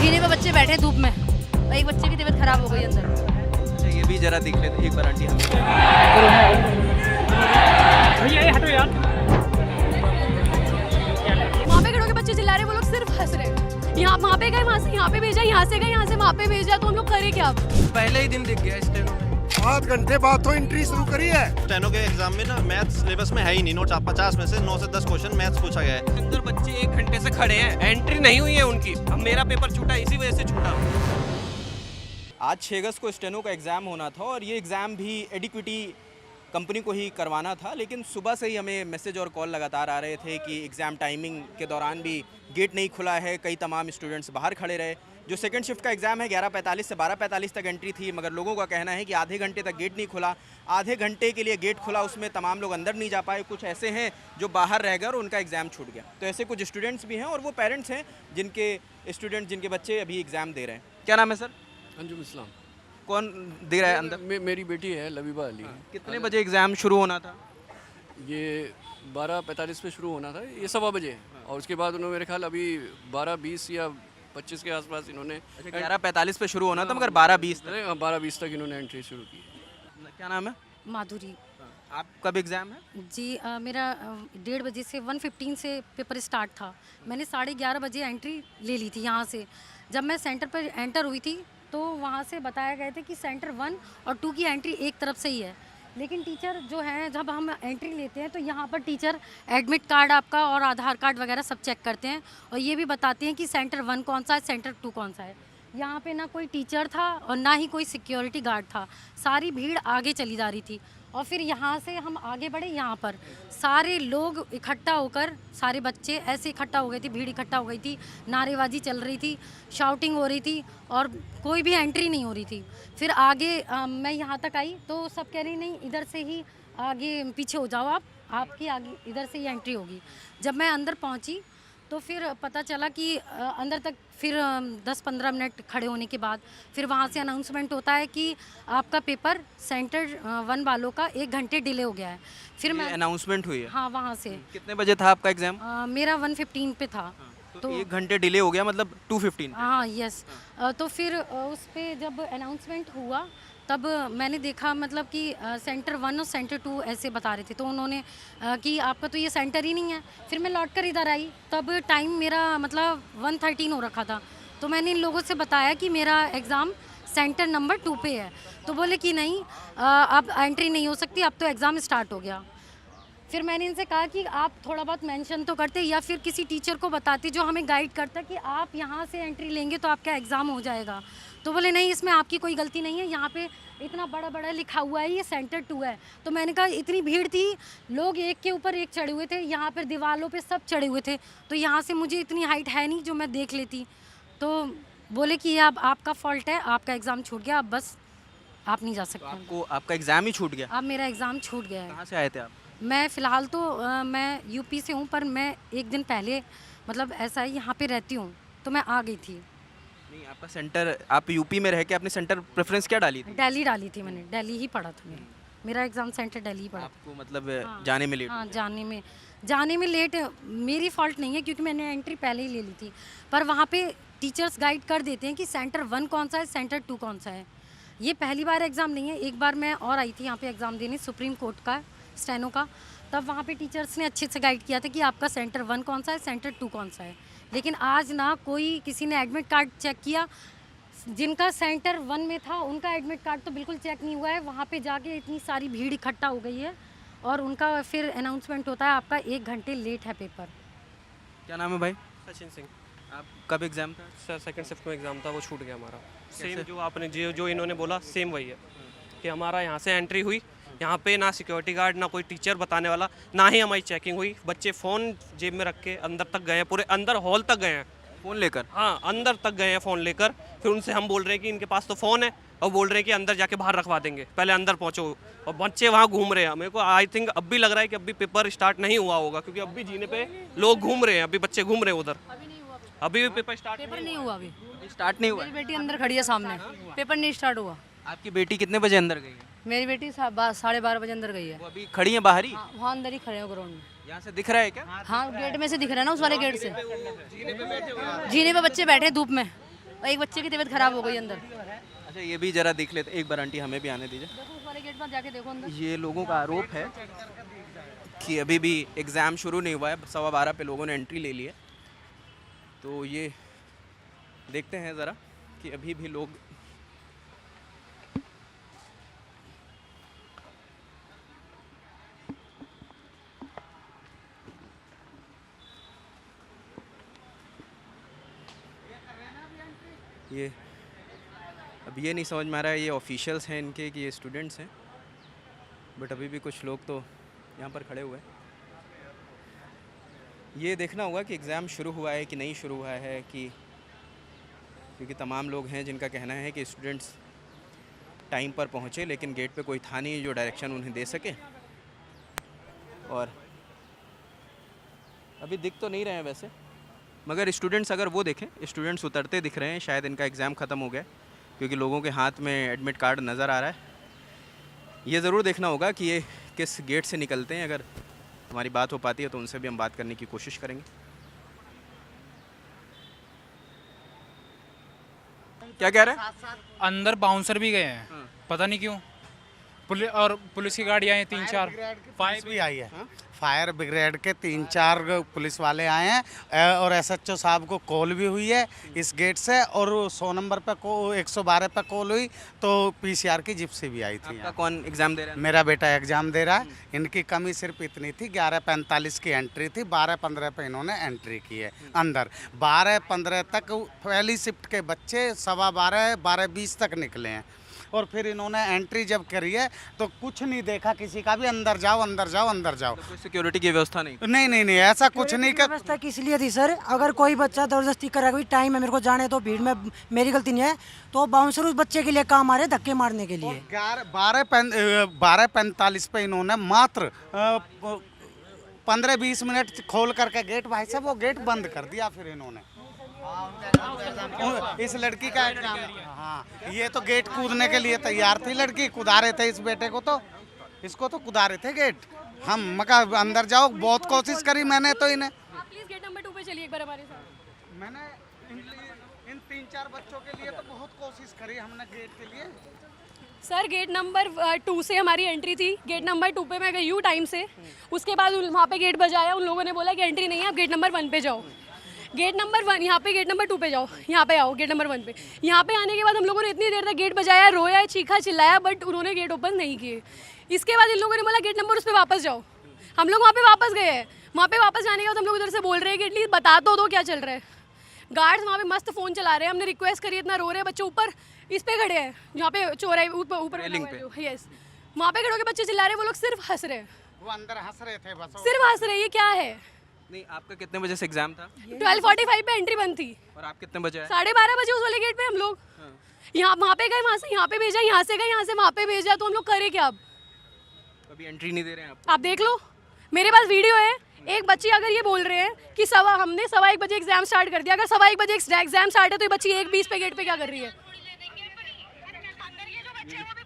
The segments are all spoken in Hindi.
जीने पे बच्चे बैठे धूप में और एक बच्चे की तबीयत खराब हो गई अंदर। अच्छा, ये भी जरा देख लेते एक बार आंटी हम। भैया हटो यार। वहाँ पे खड़े होके बच्चे चिल्ला रहे, वो लोग सिर्फ हंस रहे। यहाँ वहाँ पे गए, वहाँ से यहाँ पे भेजा, यहाँ से गए, यहाँ से वहाँ पे भेजा, तो हम लोग करें क्या अब? पहले ही दिन दिख गया स्टेनो में। 8 घंटे बाद तो एंट्री शुरू करी है। स्टेनो के एग्जाम में ना मैथ सिलेबस में है ही नहीं। नोट 50 में से 9 से 10 क्वेश्चन मैथ्स पूछा गया है। अंदर बच्चे 1 घंटे से खड़े हैं, एंट्री नहीं हुई है उनकी। अब मेरा पेपर छूटा, इसी वजह से छूटा। आज 6 अगस्त को स्टेनो का एग्ज़ाम होना था और ये एग्ज़ाम भी एडिक्विटी कंपनी को ही करवाना था, लेकिन सुबह से ही हमें मैसेज और कॉल लगातार आ रहे थे कि एग्ज़ाम टाइमिंग के दौरान भी गेट नहीं खुला है। कई तमाम स्टूडेंट्स बाहर खड़े रहे। जो सेकंड शिफ्ट का एग्ज़ाम है 11:45 से 12:45 तक एंट्री थी, मगर लोगों का कहना है कि आधे घंटे तक गेट नहीं खुला। आधे घंटे के लिए गेट खुला, उसमें तमाम लोग अंदर नहीं जा पाए। कुछ ऐसे हैं जो बाहर रह गए और उनका एग्ज़ाम छूट गया। तो ऐसे कुछ स्टूडेंट्स भी हैं और वो पेरेंट्स हैं जिनके बच्चे अभी एग्ज़ाम दे रहे हैं। क्या नाम है सर? अंजुम इस्लाम। कौन दे रहा है अंदर? मेरी बेटी है लबीबा अली। कितने बजे एग्ज़ाम शुरू होना था? ये 12:45 पे शुरू होना था, ये 1:15 बजे। और उसके बाद उन्होंने मेरे ख्याल अभी 12:20 या 25 के आसपास इन्होंने 11:45 पे शुरू होना था, मगर 12:20 तक। 12:20 तक इन्होंने एंट्री शुरू की। क्या नाम है? माधुरी आप कब एग्ज़ाम है? जी, मेरा 1:30 बजे से 1:15 से पेपर स्टार्ट था। मैंने 11:30 बजे एंट्री ले ली थी यहाँ से। जब मैं सेंटर पर एंटर हुई थी तो वहाँ से बताया गया था कि सेंटर 1 और 2 की एंट्री एक तरफ से ही है, लेकिन टीचर जो है जब हम एंट्री लेते हैं तो यहाँ पर टीचर एडमिट कार्ड आपका और आधार कार्ड वगैरह सब चेक करते हैं और ये भी बताते हैं कि सेंटर 1 कौन सा है, सेंटर 2 कौन सा है। यहाँ पे ना कोई टीचर था और ना ही कोई सिक्योरिटी गार्ड था। सारी भीड़ आगे चली जा रही थी और फिर यहाँ से हम आगे बढ़े। यहाँ पर सारे लोग इकट्ठा होकर, सारे बच्चे ऐसे इकट्ठा हो गए थे, भीड़ इकट्ठा हो गई थी, नारेबाजी चल रही थी, शाउटिंग हो रही थी और कोई भी एंट्री नहीं हो रही थी। फिर आगे मैं यहाँ तक आई तो सब कह रही नहीं, इधर से ही आगे पीछे हो जाओ, आपकी आगे इधर से ही एंट्री होगी। जब मैं अंदर पहुँची तो फिर पता चला कि अंदर तक फिर 10-15 मिनट खड़े होने के बाद फिर वहाँ से अनाउंसमेंट होता है कि आपका पेपर सेंटर 1 वालों का 1 घंटे डिले हो गया है। फिर मैं अनाउंसमेंट हुई है? हाँ, वहाँ से। कितने बजे था आपका एग्ज़ाम? मेरा 1:15 पे था। तो 1 घंटे डिले हो गया, मतलब 2:15। हाँ, यस। तो फिर उस पर जब अनाउंसमेंट हुआ तब मैंने देखा, मतलब कि सेंटर 1 और सेंटर 2 ऐसे बता रहे थे, तो उन्होंने कि आपका तो ये सेंटर ही नहीं है। फिर मैं लौट कर इधर आई, तब टाइम मेरा मतलब 1:13 हो रखा था। तो मैंने इन लोगों से बताया कि मेरा एग्ज़ाम सेंटर नंबर 2 पे है। तो बोले कि नहीं, अब एंट्री नहीं हो सकती, अब तो एग्ज़ाम स्टार्ट हो गया। फिर मैंने इनसे कहा कि आप थोड़ा बहुत मेंशन तो करते या फिर किसी टीचर को बताते जो हमें गाइड करता कि आप यहाँ से एंट्री लेंगे तो आपका एग्ज़ाम हो जाएगा। तो बोले नहीं, इसमें आपकी कोई गलती नहीं है, यहाँ पे इतना बड़ा बड़ा लिखा हुआ है, ये सेंटर 2 है। तो मैंने कहा इतनी भीड़ थी, लोग एक के ऊपर एक चढ़े हुए थे, यहाँ पर दीवारों पे सब चढ़े हुए थे, तो यहाँ से मुझे इतनी हाइट है नहीं जो मैं देख लेती। तो बोले कि ये अब आपका फॉल्ट है, आपका एग्ज़ाम छूट गया, अब बस आप नहीं जा सकते। आपका एग्ज़ाम ही छूट गया? अब मेरा एग्ज़ाम छूट गया है। कहाँ से आए थे आप? मैं फ़िलहाल तो मैं यूपी से हूँ, पर मैं 1 दिन पहले मतलब ऐसा है यहाँ पे रहती हूँ, तो मैं आ गई थी। नहीं, आपका सेंटर, आप यूपी में रह के अपने सेंटर प्रेफरेंस क्या डाली थी? दिल्ली डाली थी मैंने, दिल्ली ही पढ़ा था मेरा एग्ज़ाम सेंटर दिल्ली ही पड़ा। आपको मतलब जाने में लेट? हाँ, जाने में लेट मेरी फॉल्ट नहीं है, क्योंकि मैंने एंट्री पहले ही ले ली थी। पर वहाँ पे टीचर्स गाइड कर देते हैं कि सेंटर 1 कौन सा है, सेंटर 2 कौन सा है। ये पहली बार एग्ज़ाम नहीं है, एक बार मैं और आई थी यहाँ पे एग्ज़ाम देने, सुप्रीम कोर्ट का स्टेनो का। तब वहाँ पे टीचर्स ने अच्छे से गाइड किया था कि आपका सेंटर 1 कौन सा है, सेंटर 2 कौन सा है। लेकिन आज ना कोई, किसी ने एडमिट कार्ड चेक किया, जिनका सेंटर 1 में था उनका एडमिट कार्ड तो बिल्कुल चेक नहीं हुआ है। वहाँ पे जाके इतनी सारी भीड़ इकट्ठा हो गई है और उनका फिर अनाउंसमेंट होता है आपका 1 घंटे लेट है पेपर। क्या नाम है भाई? सचिन सिंह। आप कब एग्ज़ाम था? सर सेकंड शिफ्ट में एग्ज़ाम था, वो छूट गया हमारा। सेम जो आपने जो इन्होंने बोला सेम वही है कि हमारा यहाँ से एंट्री हुई, यहाँ पे ना सिक्योरिटी गार्ड, ना कोई टीचर बताने वाला, ना ही हमारी चेकिंग हुई। बच्चे फ़ोन जेब में रख के अंदर तक गए हैं, पूरे अंदर हॉल तक गए हैं फ़ोन लेकर। हाँ, अंदर तक गए हैं फ़ोन लेकर। फिर उनसे हम बोल रहे हैं कि इनके पास तो फ़ोन है, और बोल रहे हैं कि अंदर जाके बाहर रखवा देंगे, पहले अंदर पहुँचो। और बच्चे वहाँ घूम रहे हैं। मेरे को आई थिंक अब भी लग रहा है कि अभी पेपर स्टार्ट नहीं हुआ होगा, क्योंकि अब भी जीने पे लोग घूम रहे हैं, अभी बच्चे घूम रहे हैं उधर। अभी भी पेपर स्टार्ट नहीं हुआ, अभी स्टार्ट नहीं हुआ? मेरी बेटी अंदर खड़ी है सामने, पेपर नहीं स्टार्ट हुआ। आपकी बेटी कितने बजे अंदर गई है? मेरी बेटी 12:30 बजे अंदर गई है। वो अभी खड़ी है बाहर ही? वहाँ अंदर ही खड़े हो ग्राउंड में। यहाँ से दिख रहा है क्या? हाँ, गेट में से दिख रहा है ना, उस वाले गेट से। जीने पे बच्चे बैठे धूप में और एक बच्चे की तबीयत खराब हो गई अंदर। अच्छा ये भी जरा देख लेते, एक बार आंटी हमें भी आने दीजिए। देखो उस वाले गेट पर जाके देखो अंदर। ये लोगों का आरोप है कि अभी भी एग्ज़ाम शुरू नहीं हुआ है, 12:15 पे लोगों ने एंट्री ले ली है। तो ये देखते हैं ज़रा कि अभी भी लोग ये अब ये नहीं समझ में आ रहा है ये ऑफिशियल्स हैं इनके कि ये स्टूडेंट्स हैं, बट अभी भी कुछ लोग तो यहाँ पर खड़े हुए हैं। ये देखना होगा कि एग्ज़ाम शुरू हुआ है कि नहीं शुरू हुआ है, कि क्योंकि तमाम लोग हैं जिनका कहना है कि स्टूडेंट्स टाइम पर पहुँचे लेकिन गेट पे कोई था नहीं जो डायरेक्शन उन्हें दे सके। और अभी दिख तो नहीं रहे हैं वैसे, मगर स्टूडेंट्स अगर वो देखें, स्टूडेंट्स उतरते दिख रहे हैं, शायद इनका एग्ज़ाम ख़त्म हो गया क्योंकि लोगों के हाथ में एडमिट कार्ड नज़र आ रहा है। ये ज़रूर देखना होगा कि ये किस गेट से निकलते हैं। अगर हमारी बात हो पाती है तो उनसे भी हम बात करने की कोशिश करेंगे। क्या कह रहे हैं? अंदर बाउंसर भी गए हैं, पता नहीं क्यों। पुलिस की गाड़ी आई है 3-4, पुलिस भी आई है, फायर ब्रिगेड के 3-4 पुलिस वाले आए हैं और एसएचओ साहब को कॉल भी हुई है इस गेट से, और 100 नंबर पे 112 पे कॉल हुई तो पीसीआर की जिप्सी भी आई थी। आपका कौन एग्ज़ाम दे रहा है? मेरा बेटा एग्जाम दे रहा है। इनकी कमी सिर्फ इतनी थी, 11:45 की एंट्री थी, 12:15 पे इन्होंने एंट्री की है अंदर। 12:15 तक पहली शिफ्ट के बच्चे 12:15 12:20 तक निकले हैं, और फिर इन्होंने एंट्री जब करी है तो कुछ नहीं देखा किसी का भी, अंदर जाओ अंदर जाओ अंदर जाओ। तो कोई सिक्योरिटी की व्यवस्था नहीं? नहीं ऐसा कुछ नहीं कर। व्यवस्था किस लिए थी सर? अगर कोई बच्चा जबरदस्ती करेगा, टाइम है मेरे को जाने तो भीड़ में, मेरी गलती नहीं है, तो बाउंसर उस बच्चे के लिए काम आ रहे धक्के मारने के लिए। 12:45 पे इन्होंने मात्र 15-20 मिनट खोल करके गेट, भाई साहब वो गेट बंद कर दिया फिर इन्होंने। इस लड़की का एग्जाम, हाँ ये तो गेट कूदने के लिए तैयार थी लड़की, कुदा रहे थे इस बेटे को, तो इसको तो कुदा रहे थे गेट। हम मका अंदर जाओ, बहुत कोशिश करी मैंने तो इन्हें। आप प्लीज गेट नंबर 2 पे चलिए एक बार हमारे साथ। मैंने इन 3-4 बच्चों के लिए तो बहुत कोशिश करी हमने गेट के लिए। सर गेट नंबर 2 से हमारी एंट्री थी, गेट नंबर 2 पे मैं गई हूँ टाइम से। उसके बाद वहाँ पे गेट बजाया, उन लोगों ने बोला कि एंट्री नहीं है, आप गेट नंबर 1 पे जाओ। गेट नंबर 1 यहाँ पे, गेट नंबर 2 पे जाओ, यहाँ पे आओ गेट नंबर 1 पे। यहाँ पे आने के बाद हम लोगों ने इतनी देर तक गेट बजाया, रोया, चीखा चिल्लाया, बट उन्होंने गेट ओपन नहीं किए। इसके बाद इन लोगों ने बोला गेट नंबर उस पर वापस जाओ। हम लोग वहाँ पे वापस गए हैं। वहाँ पे वापस जाने के बाद हम लोग इधर से बोल रहे हैं कि एटलीस्ट बता तो दो क्या चल रहा है। गार्ड्स वहाँ पे मस्त फ़ोन चला रहे हैं, हमने रिक्वेस्ट करी, इतना रो रहे हैं बच्चे। ऊपर इस पे खड़े हैं जहाँ पे चौराहे ऊपर यस, वहाँ पे खड़े होकर बच्चे चिल्ला रहे हैं, वो लोग सिर्फ हंस रहे हैं। वो अंदर हंस रहे थे बस, सिर्फ हंस रहे, ये क्या है? नहीं, आपका कितने बजे से एग्ज़ाम था? 12:45 पे एंट्री बंद थी। और आप कितने बजे आए? 12:30 बजे उस वाले गेट पे हम लोग। यहाँ वहाँ पे गए, वहाँ से यहाँ पे भेजा, यहाँ से गए, यहाँ से वहाँ पे भेजा, तो हम लोग करें क्या अब? अभी एंट्री नहीं दे रहे हैं आप देख लो, मेरे पास वीडियो है। एक बच्ची अगर ये बोल रहे हैं कि हमने 1:15 बजे एग्जाम स्टार्ट कर दिया, अगर 1:15 बजे एग्जाम स्टार्ट है तो ये बच्ची 1:20 पे गेट पे क्या कर रही है?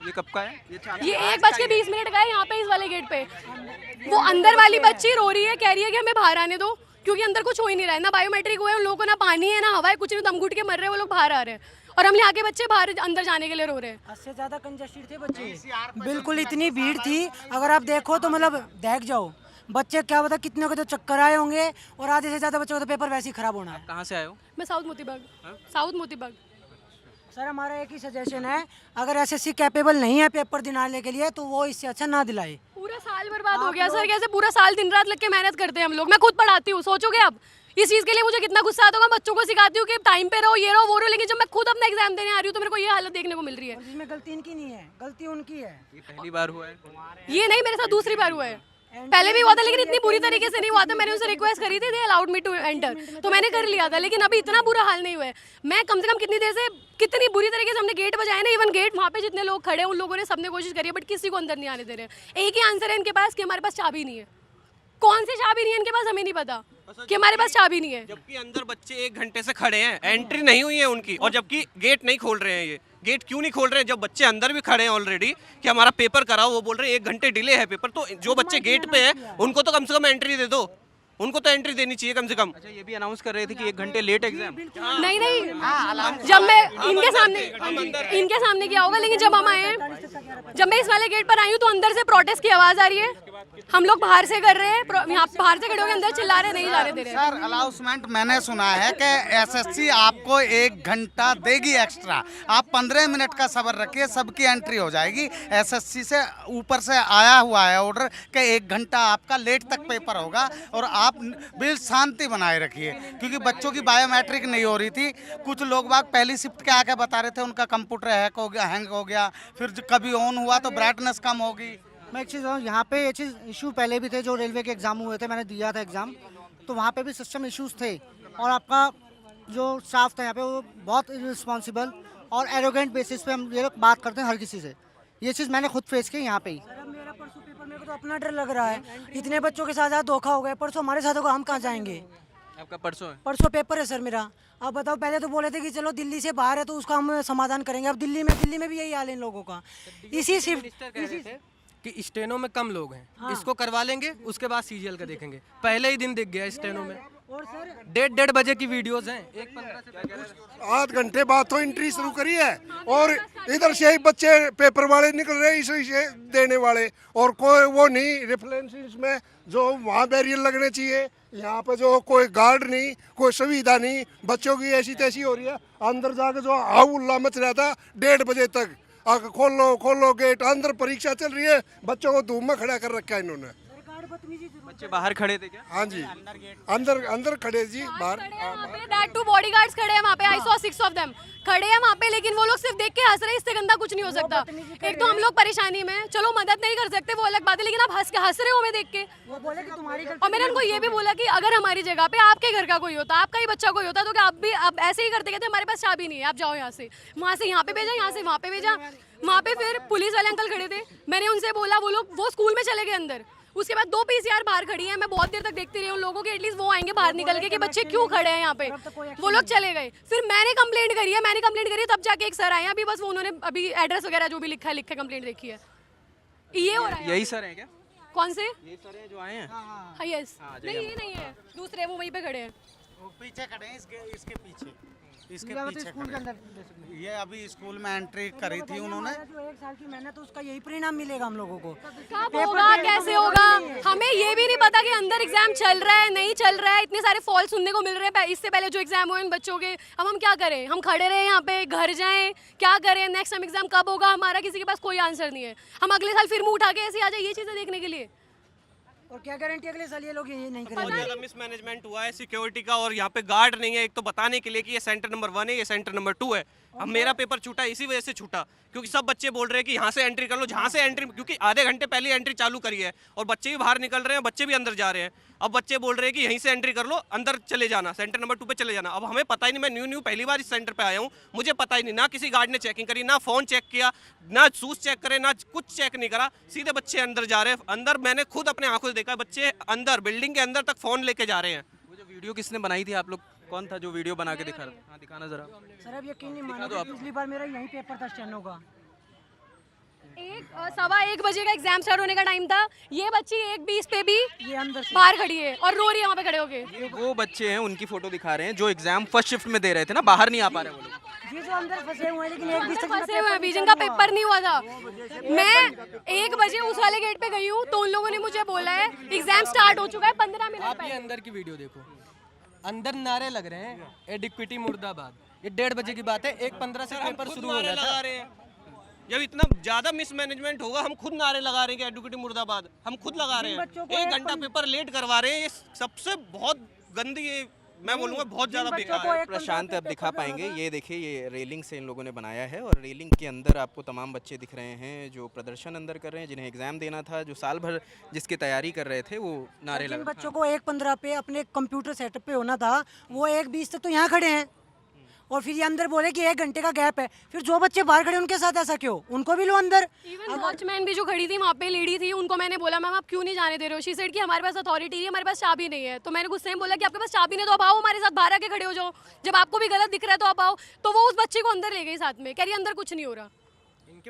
ये कब का है? ये 1:20 का है यहाँ पे इस वाले गेट पे। वो अंदर वाली बच्ची रो रही है, कह रही है कि हमें बाहर आने दो, क्योंकि अंदर कुछ हो ही नहीं रहा है, ना बायोमेट्रिक हुआ है उन लोगों को, ना पानी है, ना हवा है, कुछ नहीं, दम घुट के मर रहे हैं वो लोग, बाहर आ रहे हैं। और हम यहाँ के बच्चे बाहर अंदर जाने के लिए रो रहे हैं। 80 से ज़्यादा कंजेस्टेड थे बच्चे, बिल्कुल इतनी भीड़ थी, अगर आप देखो तो मतलब देख जाओ बच्चे, क्या पता कितने को तो चक्कर आए होंगे, और आधे से ज़्यादा बच्चों का तो पेपर वैसे ही खराब होना है। कहाँ से आए हो? मैं south Motibagh. South Motibagh. Sir हमारा एक ही सजेशन है, अगर एसएससी कैपेबल नहीं है पेपर दिलाने के लिए तो वो इससे अच्छा ना दिलाए। पूरा साल बर्बाद हो गया सर, कैसे पूरा साल दिन रात लग के मेहनत करते हैं हम लोग। मैं खुद पढ़ाती हूँ, सोचोगे आप इस चीज़ के लिए मुझे कितना गुस्सा आता होगा। बच्चों को सिखाती हूँ कि टाइम पे रहो, ये रहो वो रहो, लेकिन जब मैं खुद अपना एग्जाम देने आ रही हूँ तो मेरे को ये हालत देखने को मिल रही है। जिसमें गलती इनकी नहीं है, गलती उनकी है। ये पहली बार हुआ है? ये नहीं, मेरे साथ दूसरी बार हुआ है। पहले भी हुआ था लेकिन इतनी बुरी तरीके से नहीं हुआ था। मैंने उनसे रिक्वेस्ट करी थी, they allowed me to enter, तो मैंने कर लिया था, लेकिन अभी इतना बुरा हाल नहीं हुआ है। मैं कम से कम कितनी देर से, कितनी बुरी तरीके से हमने गेट बजाए ना, इवन गेट वहाँ पे जितने लोग खड़े हैं उन लोगों ने सबने कोशिश करी है, बट किसी को अंदर नहीं आने दे रहे हैं। एक ही आंसर है इनके पास कि हमारे पास चाबी नहीं है। कौन सी चाबी नहीं है इनके पास, हमें नहीं पता कि हमारे पास चाबी नहीं है। जबकि अंदर बच्चे 1 घंटे से खड़े हैं, एंट्री नहीं हुई है उनकी, और जबकि गेट नहीं खोल रहे हैं। ये गेट क्यों नहीं खोल रहे हैं जब बच्चे अंदर भी खड़े हैं ऑलरेडी कि हमारा पेपर कराओ? वो बोल रहे हैं 1 घंटे डिले है पेपर। तो जो बच्चे गेट पे हैं उनको तो कम से कम एंट्री दे दो। उनको तो एंट्री देनी चाहिए कम से कम। अच्छा, ये भी अनाउंस कर रहे थे कि 1 घंटे लेट एग्जाम। नहीं नहीं, जब मैं इनके सामने किया होगा, लेकिन जब हम आए हैं, जब मैं इस वाले गेट पर आई हूँ तो अंदर से प्रोटेस्ट की आवाज आ रही है। हम लोग बाहर से कर रहे हैं, यहाँ बाहर से खड़े होकर अंदर चिल्ला रहे, नहीं जाने दे रहे। सर अनाउंसमेंट मैंने सुना है कि एसएससी आपको 1 घंटा देगी एक्स्ट्रा। आप 15 मिनट का सब्र रखिए, सबकी एंट्री हो जाएगी। एसएससी से ऊपर से आया हुआ है ऑर्डर कि 1 घंटा आपका लेट तक पेपर होगा और आप बिल्कुल शांति बनाए रखिए, क्योंकि बच्चों की बायोमेट्रिक नहीं हो रही थी। कुछ लोग बाग पहली शिफ्ट के आके बता रहे थे उनका कंप्यूटर हैंग हो गया, फिर कभी ऑन हुआ तो ब्राइटनेस कम होगी। मैं एक चीज़ बताऊँ, यहाँ पे ये चीज़ इशू पहले भी थे। जो रेलवे के एग्ज़ाम हुए थे, मैंने दिया था एग्ज़ाम, तो वहाँ पे भी सिस्टम इश्यूज थे। और आपका जो स्टाफ था यहाँ पे वो बहुत इररिस्पॉन्सिबल और एरोगेंट बेसिस पे हम ये लोग बात करते हैं हर किसी से। ये चीज़ मैंने खुद फेस की यहाँ पे ही। मेरा परसों पेपर, मेरे को तो अपना डर लग रहा है। इतने बच्चों के साथ धोखा हो गया। परसों हमारे साथ होगा, हम कहाँ जाएंगे? आपका परसों है? परसों पेपर है सर मेरा। अब बताओ, पहले तो बोले थे कि चलो दिल्ली से बाहर है तो उसका हम समाधान करेंगे। अब दिल्ली में भी यही हाल है इन लोगों का। इसी शिफ्ट कि स्टेनो में कम लोग हैं, इसको करवा लेंगे, उसके बाद सीजीएल का देखेंगे। पहले ही दिन दिख गया स्टेनो में। और सर 1:30 बजे की वीडियोस हैं, 1:15 से 8 घंटे बाद तो एंट्री शुरू करी है और इधर से ही बच्चे पेपर वाले निकल रहे इसी से देने वाले, और कोई वो नहीं रेफरेंस में जो वहाँ बैरियर लगने चाहिए। यहाँ पे जो कोई गार्ड नहीं, कोई सुविधा नहीं, बच्चों की ऐसी तैसी हो रही है। अंदर जाके जो हाउल्ला मच रहा था 1:30 बजे तक, आके खोलो गेट, अंदर परीक्षा चल रही है, बच्चों को धूप में खड़ा कर रखा है इन्होंने। बच्चे बाहर खड़े थे क्या? हाँ जी, अंदर खड़े जी बाहर। दैट टू बॉडीगार्ड्स खड़े हैं वहाँ पे, आई सॉ 6 ऑफ देम खड़े हैं वहाँ पे, लेकिन वो लोग सिर्फ देख के हंस रहे हैं। इससे गंदा कुछ नहीं हो सकता। एक तो हम लोग परेशानी में, चलो मदद नहीं कर सकते वो अलग बात है, लेकिन आप हंस रहे हो हमें देख के। वो बोले कि तुम्हारी और मैंने उनको ये भी बोला कि अगर हमारी जगह पे आपके घर का कोई होता, आपका ही बच्चा कोई होता, तो क्या आप भी आप ऐसे ही करते? कहते हमारे पास चाबी नहीं है, आप जाओ यहाँ से, वहाँ से यहाँ पे भेजा, यहाँ से वहाँ पे भेजा। वहाँ पे फिर पुलिस वाले अंकल खड़े थे, मैंने उनसे बोला, वो स्कूल में चले गए अंदर। उसके बाद 2 पीसीआर बाहर खड़ी हैं। मैं बहुत देर तक देखती रही उन लोगों के, एटलीस्ट वो आएंगे बाहर निकल के कि बच्चे क्यों खड़े हैं यहाँ पे। वो लोग चले गए। फिर मैंने कंप्लेंट करी है, तब जाके एक सर आए हैं। अभी बस वो उन्होंने अभी एड्रेस वगैरह जो भी लिखा है कंप्लेंट देखी है। ये हो रहा है। यही सर है क्या? कौन से? ये सर है जो आए हैं? हाँ यस। नहीं ये नहीं है, दूसरे वो वहीं पे खड़े हैं। वो पीछे खड़े हैं, इसके पीछे खड़े। ये अभी स्कूल में एंट्री करी थी उन्होंने। जो 1 साल की मेहनत है उसका यही परिणाम मिलेगा हम लोगों को। कब होगा, कैसे होगा, हमें ये भी नहीं पता कि अंदर एग्जाम चल रहा है नहीं चल रहा है। इतने सारे फॉल सुनने को मिल रहे हैं इससे पहले जो एग्जाम हुए इन बच्चों के। अब हम क्या करें? हम खड़े रहे यहाँ पे, घर जाएं, क्या करें? नेक्स्ट टाइम एग्जाम कब होगा, हमारा किसी के पास कोई आंसर नहीं है। हम अगले साल फिर मुंह उठा के ऐसे आ जाए ये चीजें देखने के लिए। और क्या गारंटी अगले साल ये लोग ये नहीं बहुत करेंगे? ज़्यादा मिसमैनेजमेंट हुआ है सिक्योरिटी का, और यहाँ पे गार्ड नहीं है एक तो बताने के लिए कि ये सेंटर नंबर 1 है, ये सेंटर नंबर 2 है। अब मेरा पेपर छूटा इसी वजह से छूटा, क्योंकि सब बच्चे बोल रहे हैं कि यहाँ से एंट्री कर लो, जहाँ से एंट्री, क्योंकि आधे घंटे पहले एंट्री चालू करी है और बच्चे भी बाहर निकल रहे हैं, बच्चे भी अंदर जा रहे हैं। अब बच्चे बोल रहे हैं कि यहीं से एंट्री कर लो, अंदर चले जाना, सेंटर नंबर 2 पे चले जाना। अब हमें पता ही नहीं, मैं न्यू पहली बार इस सेंटर पे आया हूँ, मुझे पता ही नहीं, ना किसी गार्ड ने चेकिंग करी, ना फ़ोन चेक किया, ना शूज़ चेक करे, ना कुछ चेक नहीं करा, सीधे बच्चे अंदर जा रहे हैं। अंदर मैंने खुद अपने आंखों से देखा, बच्चे अंदर बिल्डिंग के अंदर तक फ़ोन लेके जा रहे हैं। वो जो वीडियो किसने बनाई थी, आप लोग कौन था जो वीडियो बना के दिखा रहा था? हाँ दिखाना जरा। सर अब यकीन नहीं मानोगे, पिछली बार मेरा यही पेपर था स्टेनो का। 1:15 बजे का एग्जाम स्टार्ट होने का टाइम था। ये बच्ची 1:20 पे भी ये अंदर से बाहर खड़ी है और रो रही है वहाँ पे खड़े होके। ये वो बच्चे हैं, उनकी फोटो दिखा रहे हैं जो एग्जाम फर्स्ट शिफ्ट में दे रहे थे ना, बाहर नहीं आ पा रहे वो लोग। ये जो अंदर फंसे हुए हैं, लेकिन 1:20 तक फंसे हुए हैं, बीजन का पेपर नहीं हुआ था। मैं 1 बजे उस वाले गेट पे गई हूँ तो उन लोगों ने मुझे बोला है एग्जाम स्टार्ट हो चुका है 15 मिनट आप ये पहले। अंदर की वीडियो देखो, अंदर नारे लग रहे हैं, एडिक्विटी मुर्दाबाद। ये 1:30 बजे की बात है, 1:15 से पेपर शुरू हो रहा था। जब इतना ज्यादा मिसमैनेजमेंट होगा, हम खुद नारे लगा रहे हैं कि एडुकेटिव मुर्दाबाद, हम खुद लगा रहे हैं। 1 घंटा पेपर लेट करवा रहे हैं, ये सबसे बहुत गंदी, ये मैं बोलूँगा बहुत ज़्यादा बेकार है। प्रशांत अब दिखा पाएंगे, ये देखिए ये रेलिंग से इन लोगों ने बनाया है और रेलिंग के अंदर आपको तमाम बच्चे दिख रहे हैं जो प्रदर्शन अंदर कर रहे हैं, जिन्हें एग्जाम देना था, जो साल भर जिसकी तैयारी कर रहे थे, वो नारे जिन लगा। बच्चों को 1:15 पे अपने कंप्यूटर सेटअप पे होना था, वो 1:20 तक तो यहाँ खड़े हैं। और फिर ये अंदर बोले कि 1 घंटे का गैप है। फिर जो बच्चे बाहर खड़े उनके साथ ऐसा क्यों? उनको भी लो अंदर। इवन वॉचमैन भी जो खड़ी थी वहाँ पे लेडी थी, उनको मैंने बोला मैम आप क्यों नहीं जाने दे रहे हो? शी सेड कि हमारे पास अथॉरिटी है, हमारे पास चाबी नहीं है। तो मैंने गुस्से में बोला कि आपके पास चाबी नहीं तो आप आओ हमारे साथ, बाहर आके खड़े हो जाओ, जब आपको भी गलत दिख रहा है तो आप आओ। तो वो उस बच्चे को अंदर ले गई साथ में, कह रही अंदर कुछ नहीं हो रहा।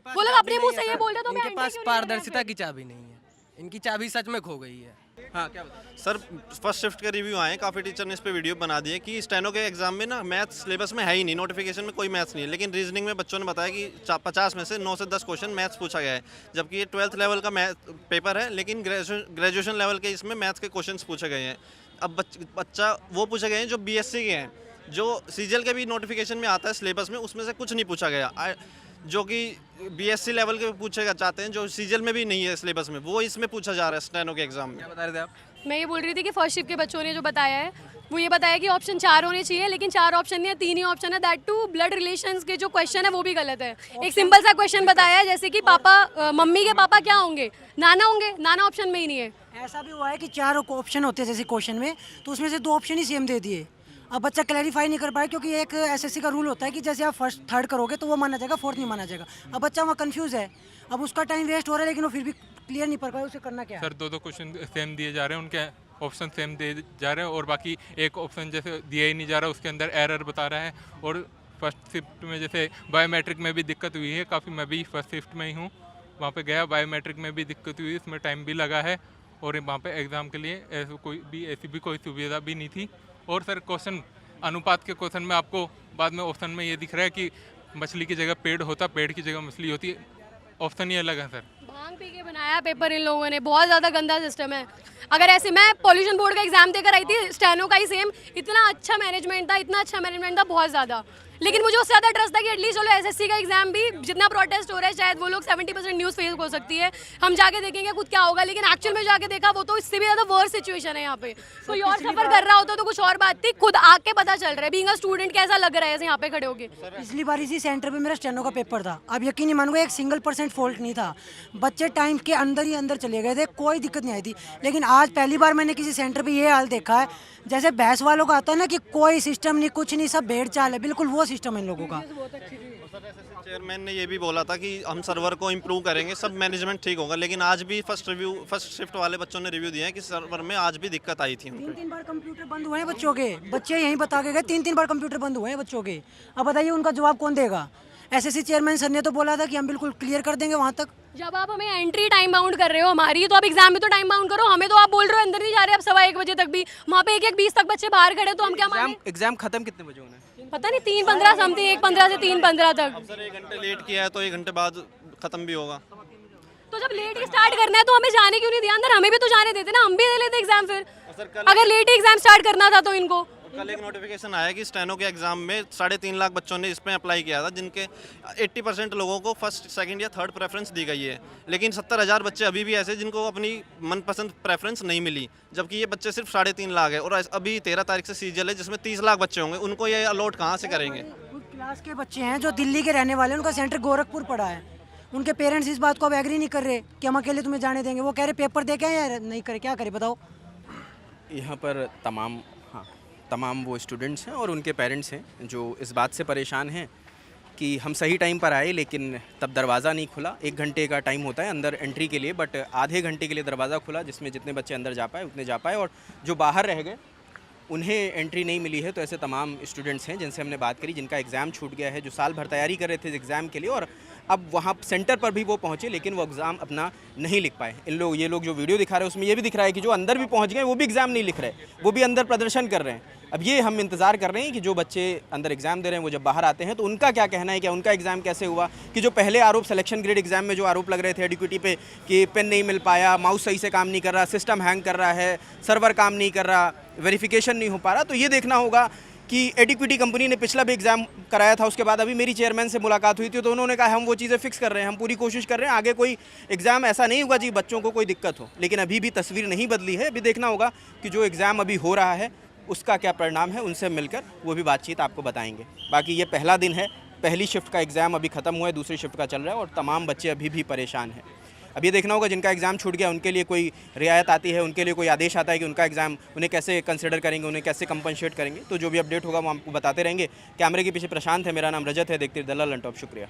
वो लोग अपने मुंह से ये बोल रहे तो इनके पास पारदर्शिता की चाबी नहीं है, इनकी चाबी सच में खो गई है। हाँ क्या बता सर फर्स्ट शिफ्ट के रिव्यू आए, काफ़ी टीचर ने इस पे वीडियो बना दिए कि स्टेनो के एग्जाम में ना मैथ्स सिलेबस में है ही नहीं, नोटिफिकेशन में कोई मैथ्स नहीं है, लेकिन रीजनिंग में बच्चों ने बताया कि 50 में से 9 से 10 क्वेश्चन मैथ्स पूछा गया है, जबकि ये 12th लेवल का मैथ पेपर है, लेकिन ग्रेजुएशन लेवल के इसमें मैथ्स के क्वेश्चन पूछे गए हैं। अब बच्चा वो पूछे गए हैं जो BSc के हैं, जो सीजीएल के भी नोटिफिकेशन में आता है सिलेबस में, उसमें से कुछ नहीं पूछा गया, जो कि BSc लेवल के पूछेगा चाहते हैं, जो सीजीएल में भी नहीं है सिलेबस में, वो इसमें पूछा जा रहा है स्टेनो के एग्जाम में। क्या बता रहे थे आप? मैं ये बोल रही थी कि फर्स्ट शिफ्ट के बच्चों ने जो बताया है वो ये बताया कि ऑप्शन 4 होने चाहिए, लेकिन 4 ऑप्शन नहीं है, 3 ही ऑप्शन है, दैट टू ब्लड रिलेशंस के जो क्वेश्चन है वो भी गलत है। एक सिंपल सा क्वेश्चन बताया है जैसे कि पापा मम्मी के पापा क्या होंगे, नाना होंगे, नाना ऑप्शन में ही नहीं है। ऐसा भी हुआ है कि 4 ऑप्शन होते हैं जैसे क्वेश्चन में, तो उसमें से 2 ऑप्शन ही सेम दे दिए। अब बच्चा क्लैरिफाई नहीं कर पाया क्योंकि एक एसएससी का रूल होता है कि जैसे आप फर्स्ट थर्ड करोगे तो वो माना जाएगा, फोर्थ नहीं माना जाएगा। अब बच्चा वहाँ कंफ्यूज है, अब उसका टाइम वेस्ट हो रहा है, लेकिन वो फिर भी क्लियर नहीं कर पाया, उसे करना क्या है? सर 2 क्वेश्चन सेम दिए जा रहे हैं, उनके ऑप्शन सेम दिए जा रहे हैं और बाकी एक ऑप्शन जैसे दिया ही नहीं जा रहा, उसके अंदर एरर बता रहा है। और फर्स्ट शिफ्ट में जैसे बायोमेट्रिक में भी दिक्कत हुई है काफ़ी, मैं भी फर्स्ट शिफ्ट में ही हूँ, वहाँ पे गया, बायोमेट्रिक में भी दिक्कत हुई, इसमें टाइम भी लगा है और वहाँ पे एग्ज़ाम के लिए ऐसी भी कोई सुविधा भी नहीं थी। और सर क्वेश्चन अनुपात के क्वेश्चन में आपको बाद में ऑप्शन में ये दिख रहा है कि मछली की जगह पेड़ होता, पेड़ की जगह मछली होती, ऑप्शन ही अलग है सर। भांग पी के बनाया पेपर इन लोगों ने, बहुत ज़्यादा गंदा सिस्टम है। अगर ऐसे मैं पॉल्यूशन बोर्ड का एग्जाम देकर आई थी, स्टेनो का ही सेम, इतना अच्छा मैनेजमेंट था, इतना अच्छा मैनेजमेंट था, बहुत ज़्यादा। लेकिन मुझे उससे ज़्यादा ट्रस्ट था कि एटलीस्ट चलो एसएससी का एग्जाम भी जितना प्रोटेस्ट हो रहा है शायद वो लोग 70% न्यूज़ फेस हो सकती है, हम जाके देखेंगे खुद क्या होगा, लेकिन एक्चुअल में जाके देखा वो तो इससे भी ज़्यादा वर्स्ट सिचुएशन है। यहाँ पे कोई और सफ़र कर रहा होता तो कुछ और बात थी, खुद आके पता चल रहा है बीइंग अ स्टूडेंट कैसा लग रहा है ऐसे यहाँ पे खड़े होके। पिछली बार इसी सेंटर पे मेरा स्टेनो का पेपर था, अब यकीन नहीं मानूंगा 1% फॉल्ट नहीं था, बच्चे टाइम के अंदर ही अंदर चले गए थे, कोई दिक्कत नहीं आई थी। लेकिन आज पहली बार मैंने किसी सेंटर पे ये हाल देखा है, जैसे बहस वालों का आता है ना कि कोई सिस्टम नहीं, कुछ नहीं, सब भेड़ चाल है, बिल्कुल वो सिस्टम है इन लोगों का। चेयरमैन ने ये भी बोला था कि हम सर्वर को इम्प्रूव करेंगे, सब मैनेजमेंट ठीक होगा, लेकिन आज भी फर्स्ट शिफ्ट वाले बच्चों ने रिव्यू दिया है कि सर्वर में आज भी दिक्कत आई थी। 3 बार कंप्यूटर बंद हुए हैं बच्चों के, बच्चे यहीं बता के गए 3 बार कंप्यूटर बंद हुए हैं बच्चों के। अब बताइए उनका जवाब कौन देगा? एसएससी चेयरमैन सर ने तो बोला था कि हम बिल्कुल क्लियर कर देंगे वहाँ तक। जब आप हमें एंट्री टाइम बाउंड कर रहे हो हमारी, तो आप एग्जाम में तो टाइम बाउंड करो, हमें तो आप बोल रहे हो अंदर नहीं जा रहे अब 1:15 बजे तक भी, वहाँ पे 1-1:20 तक बच्चे बाहर खड़े, तो हम क्या माने? एग्जाम खत्म कितने बजे होना है? पता नहीं 3:15 समथिंग, 1:15 से 3:15 तक। सर 1 घंटे लेट किया है तो 1 घंटे बाद खत्म भी होगा। तो जब लेट ही स्टार्ट करना है तो हमें जाने क्यों नहीं दिया अंदर? हमें भी तो जाने देते ना, हम भी दे लेते एग्जाम फिर, अगर लेट ही एग्जाम स्टार्ट करना था तो इनको। कल एक नोटिफिकेशन आया कि स्टेनो के एग्जाम में 3.5 लाख बच्चों ने इसमें अप्लाई किया था, जिनके 80% लोगों को फर्स्ट, सेकंड या थर्ड प्रेफरेंस दी गई है, लेकिन 70,000 बच्चे अभी भी ऐसे जिनको अपनी मनपसंद प्रेफरेंस नहीं मिली, जबकि ये बच्चे सिर्फ 3.5 लाख है। और अभी 13 तारीख से सीजीएल है जिसमें 30 लाख बच्चे होंगे, उनको ये अलॉट कहाँ से करेंगे? क्लास के बच्चे हैं जो दिल्ली के रहने वाले हैं, उनका सेंटर गोरखपुर पड़ा है, उनके पेरेंट्स इस बात को अब एग्री नहीं कर रहे कि हम अकेले तुम्हें जाने देंगे, वो कह रहे पेपर दे के या नहीं करे, क्या करे बताओ? यहाँ पर तमाम वो स्टूडेंट्स हैं और उनके पेरेंट्स हैं जो इस बात से परेशान हैं कि हम सही टाइम पर आए लेकिन तब दरवाज़ा नहीं खुला। 1 घंटे का टाइम होता है अंदर एंट्री के लिए, बट आधे घंटे के लिए दरवाज़ा खुला जिसमें जितने बच्चे अंदर जा पाए उतने जा पाए, और जो बाहर रह गए उन्हें एंट्री नहीं मिली है। तो ऐसे तमाम स्टूडेंट्स हैं जिनसे हमने बात करी, जिनका एग्ज़ाम छूट गया है, जो साल भर तैयारी कर रहे थे एग्ज़ाम के लिए, और अब वहाँ सेंटर पर भी वो पहुँचे लेकिन वो एग्ज़ाम अपना नहीं लिख पाए। ये लोग जो वीडियो दिखा रहे हैं उसमें ये भी दिख रहा है कि जो अंदर भी पहुँच गए वो भी एग्ज़ाम नहीं लिख रहे, वो भी अंदर प्रदर्शन कर रहे हैं। अब ये हम इंतज़ार कर रहे हैं कि जो बच्चे अंदर एग्ज़ाम दे रहे हैं वो जब बाहर आते हैं तो उनका क्या कहना है, क्या उनका एग्ज़ाम कैसे हुआ, कि जो पहले आरोप सिलेक्शन ग्रेड एग्ज़ाम में जो आरोप लग रहे थे एडिक्विटी पे कि पेन नहीं मिल पाया, माउस सही से काम नहीं कर रहा, सिस्टम हैंग कर रहा है, सर्वर काम नहीं कर रहा, वेरिफिकेशन नहीं हो पा रहा, तो ये देखना होगा कि एडिक्विटी कंपनी ने पिछला भी एग्ज़ाम कराया था, उसके बाद अभी मेरी चेयरमैन से मुलाकात हुई थी तो उन्होंने कहा हम वो चीज़ें फिक्स कर रहे हैं, हम पूरी कोशिश कर रहे हैं, आगे कोई एग्ज़ाम ऐसा नहीं होगा जी बच्चों को कोई दिक्कत हो। लेकिन अभी भी तस्वीर नहीं बदली है, अभी देखना होगा कि जो एग्ज़ाम अभी हो रहा है उसका क्या परिणाम है, उनसे मिलकर वो भी बातचीत आपको बताएंगे। बाकी ये पहला दिन है, पहली शिफ्ट का एग्ज़ाम अभी ख़त्म हुआ है, दूसरी शिफ्ट का चल रहा है और तमाम बच्चे अभी भी परेशान हैं। अब ये देखना होगा जिनका एग्ज़ाम छूट गया उनके लिए कोई रियायत आती है, उनके लिए कोई आदेश आता है कि उनका एग्ज़ाम उन्हें कैसे कंसिडर करेंगे, उन्हें कैसे कंपनसेट करेंगे। तो जो भी अपडेट होगा वो आपको बताते रहेंगे। कैमरे के पीछे प्रशांत है, मेरा नाम रजत है, देखते रहिए दलाल ऑन टॉप। शुक्रिया।